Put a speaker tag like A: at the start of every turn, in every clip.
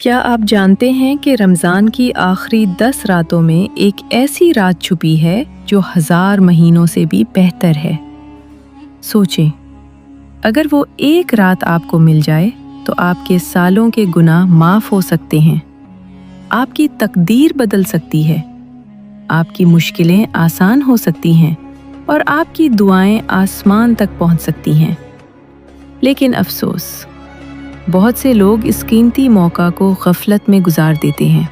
A: क्या आप जानते हैं कि रमज़ान की आखिरी 10 रातों में एक ऐसी रात छुपी है जो 1000 महीनों से भी बेहतर है। सोचें, अगर वो एक रात आपको मिल जाए तो आपके सालों के गुनाह माफ़ हो सकते हैं, आपकी तकदीर बदल सकती है, आपकी मुश्किलें आसान हो सकती हैं और आपकी दुआएं आसमान तक पहुंच सकती हैं। लेकिन अफसोस, बहुत से लोग इस कीमती मौका को गफलत में गुजार देते हैं।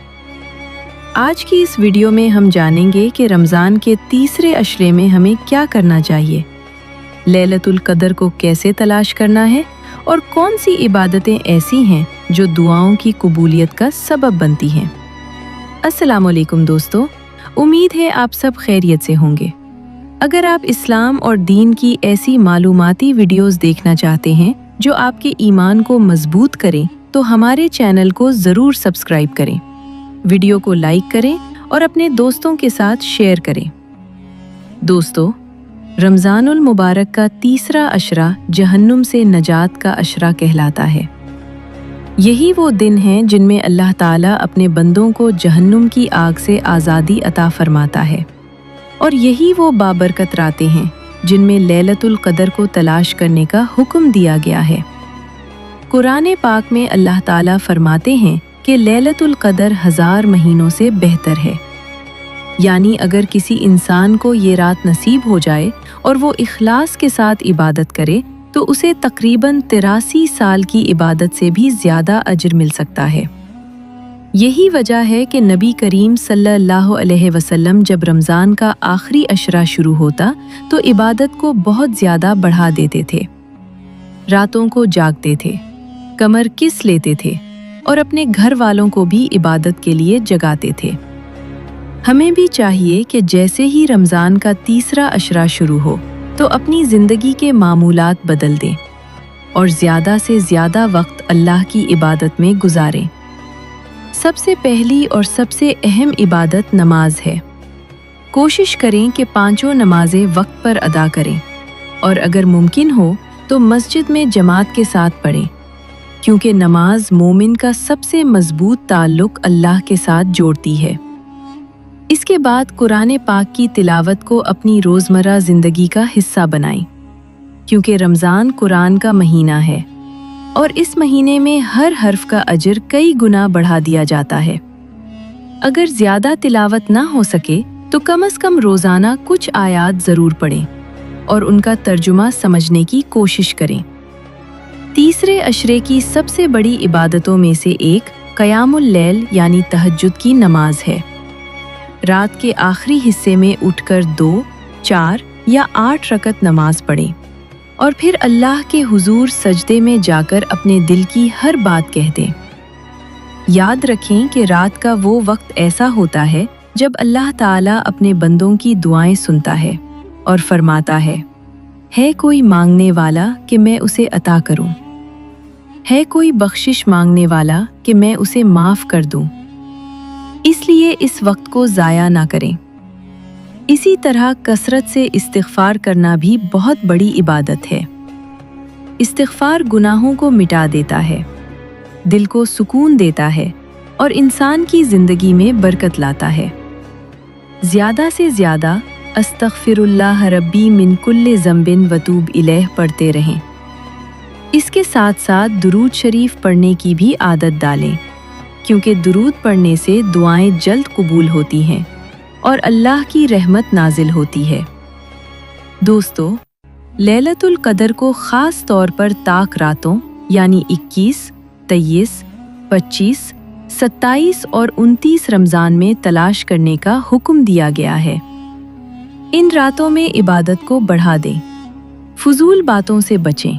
A: आज की इस वीडियो में हम जानेंगे कि रमज़ान के तीसरे अशरे में हमें क्या करना चाहिए, लैलतुल कदर को कैसे तलाश करना है और कौन सी इबादतें ऐसी हैं जो दुआओं की कबूलियत का सबब बनती हैं। अस्सलाम वालेकुम दोस्तों, उम्मीद है आप सब खैरियत से होंगे। अगर आप इस्लाम और दीन की ऐसी मालूमाती वीडियोस देखना चाहते हैं जो आपके ईमान को मजबूत करें तो हमारे चैनल को ज़रूर सब्सक्राइब करें, वीडियो को लाइक करें और अपने दोस्तों के साथ शेयर करें। दोस्तों, रमज़ानुल मुबारक का तीसरा अशरा जहन्नुम से नजात का अशरा कहलाता है। यही वो दिन हैं जिनमें अल्लाह ताला अपने बंदों को जहन्नुम की आग से आज़ादी अता फरमाता है, और यही वो बाबरकत रातें हैं जिनमें लैलतुल कदर को तलाश करने का हुक्म दिया गया है। कुरान पाक में अल्लाह ताला फरमाते हैं कि लैलतुल कदर 1000 महीनों से बेहतर है। यानी अगर किसी इंसान को ये रात नसीब हो जाए और वो इखलास के साथ इबादत करे तो उसे तकरीबन 83 साल की इबादत से भी ज़्यादा अजर मिल सकता है। यही वजह है कि नबी करीम सल्लल्लाहु अलैहि वसल्लम जब रमज़ान का आखिरी अशरा शुरू होता तो इबादत को बहुत ज़्यादा बढ़ा देते थे, रातों को जागते थे, कमर किस लेते थे और अपने घर वालों को भी इबादत के लिए जगाते थे। हमें भी चाहिए कि जैसे ही रमज़ान का तीसरा अशरा शुरू हो तो अपनी ज़िंदगी के मामूलात बदल दें और ज़्यादा से ज़्यादा वक्त अल्लाह की इबादत में गुजारें। सबसे पहली और सबसे अहम इबादत नमाज है। कोशिश करें कि 5 नमाजें वक्त पर अदा करें और अगर मुमकिन हो तो मस्जिद में जमात के साथ पढ़ें, क्योंकि नमाज मोमिन का सबसे मजबूत ताल्लुक अल्लाह के साथ जोड़ती है। इसके बाद कुरान पाक की तिलावत को अपनी रोज़मर्रा ज़िंदगी का हिस्सा बनाएं, क्योंकि रमज़ान कुरान का महीना है और इस महीने में हर हर्फ का अजर कई गुना बढ़ा दिया जाता है। अगर ज़्यादा तिलावत ना हो सके तो कम से कम रोज़ाना कुछ आयात ज़रूर पढ़ें और उनका तर्जुमा समझने की कोशिश करें। तीसरे अशरे की सबसे बड़ी इबादतों में से एक क़यामुल लैल यानी तहज्जुद की नमाज है। रात के आखिरी हिस्से में उठकर 2, 4 या 8 रकत नमाज पढ़ें और फिर अल्लाह के हुजूर सजदे में जाकर अपने दिल की हर बात कह दें। याद रखें कि रात का वो वक्त ऐसा होता है जब अल्लाह ताला अपने बंदों की दुआएं सुनता है और फरमाता है कोई मांगने वाला कि मैं उसे अता करूं, है कोई बख्शिश मांगने वाला कि मैं उसे माफ़ कर दूं। इसलिए इस वक्त को ज़ाया ना करें। इसी तरह कसरत से इस्तिग़फ़ार करना भी बहुत बड़ी इबादत है। इस्तिग़फ़ार गुनाहों को मिटा देता है, दिल को सुकून देता है और इंसान की ज़िंदगी में बरकत लाता है। ज़्यादा से ज़्यादा अस्तग़फ़िरुल्लाह रब्बी मिन कुल्लि ज़ंबिन वतूब इलैह पढ़ते रहें। इसके साथ साथ दुरूद शरीफ पढ़ने की भी आदत डालें, क्योंकि दुरूद पढ़ने से दुआएं जल्द कबूल होती हैं और अल्लाह की रहमत नाजिल होती है। दोस्तों, लैलतुल कदर को ख़ास तौर पर ताक रातों यानी 21, 23, 25, 27 और 29 रमज़ान में तलाश करने का हुक्म दिया गया है। इन रातों में इबादत को बढ़ा दें, फजूल बातों से बचें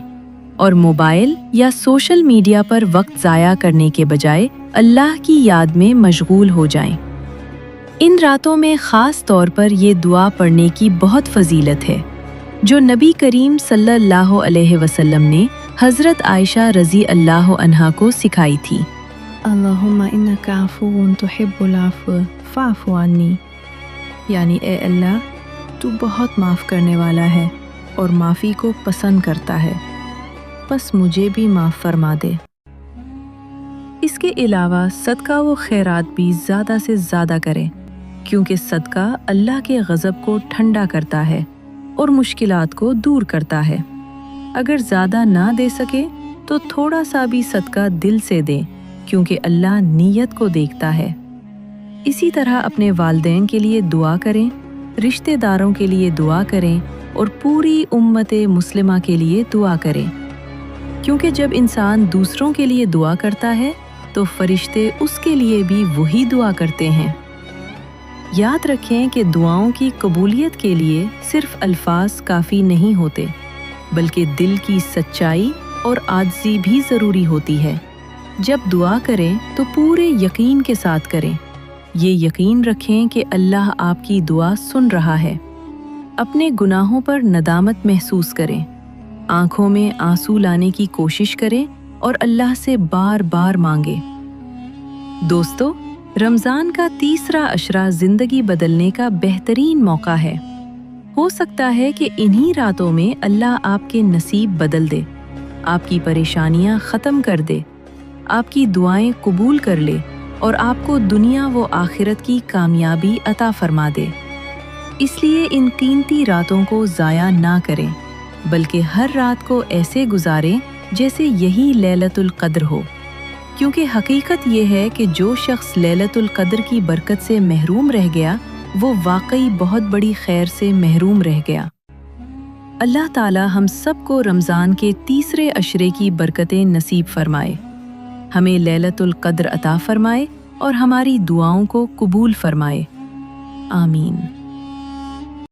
A: और मोबाइल या सोशल मीडिया पर वक्त ज़ाया करने के बजाय अल्लाह की याद में मशगूल हो जाएं। इन रातों में ख़ास तौर पर ये दुआ पढ़ने की बहुत फजीलत है जो नबी करीम सल्लल्लाहु अलैहि वसल्लम ने हज़रत आयशा रज़ी अल्लाह अन्हा को सिखाई थी।
B: अल्लाहुम्मा इन्नका अफ़ुव्वुन तुहिब्बुल अफ़्व फ़अफ़ु अन्नी, यानी ए अल्लाह, तू बहुत माफ़ करने वाला है और माफ़ी को पसंद करता है, बस मुझे भी माफ़ फरमा दे।
A: इसके अलावा सदका व खैरात भी ज़्यादा से ज़्यादा करें, क्योंकि सदका अल्लाह के गज़ब को ठंडा करता है और मुश्किलात को दूर करता है। अगर ज़्यादा ना दे सके तो थोड़ा सा भी सदका दिल से दें, क्योंकि अल्लाह नीयत को देखता है। इसी तरह अपने वालिदैन के लिए दुआ करें, रिश्तेदारों के लिए दुआ करें और पूरी उम्मत मुस्लिमा के लिए दुआ करें, क्योंकि जब इंसान दूसरों के लिए दुआ करता है तो फरिश्ते उसके लिए भी वही दुआ करते हैं। याद रखें कि दुआओं की कबूलियत के लिए सिर्फ अल्फाज काफ़ी नहीं होते, बल्कि दिल की सच्चाई और आजिज़ी भी ज़रूरी होती है। जब दुआ करें तो पूरे यकीन के साथ करें। ये यकीन रखें कि अल्लाह आपकी दुआ सुन रहा है। अपने गुनाहों पर नदामत महसूस करें, आंखों में आंसू लाने की कोशिश करें और अल्लाह से बार बार मांगे। दोस्तों, रमज़ान का तीसरा अशरा ज़िंदगी बदलने का बेहतरीन मौका है। हो सकता है कि इन्हीं रातों में अल्लाह आपके नसीब बदल दे, आपकी परेशानियां ख़त्म कर दे, आपकी दुआएं कबूल कर ले और आपको दुनिया व आखिरत की कामयाबी अता फरमा दे। इसलिए इन कीमती रातों को ज़ाया ना करें, बल्कि हर रात को ऐसे गुजारें जैसे यही लैलतुल क़द्र हो, क्योंकि हकीकत ये है कि जो शख्स लैलतुल क़द्र की बरकत से महरूम रह गया वो वाकई बहुत बड़ी खैर से महरूम रह गया। अल्लाह ताला हम सबको रमज़ान के तीसरे अशरे की बरकतें नसीब फरमाए, हमें लैलतुल क़द्र अता फरमाए और हमारी दुआओं को कबूल फरमाए। आमीन।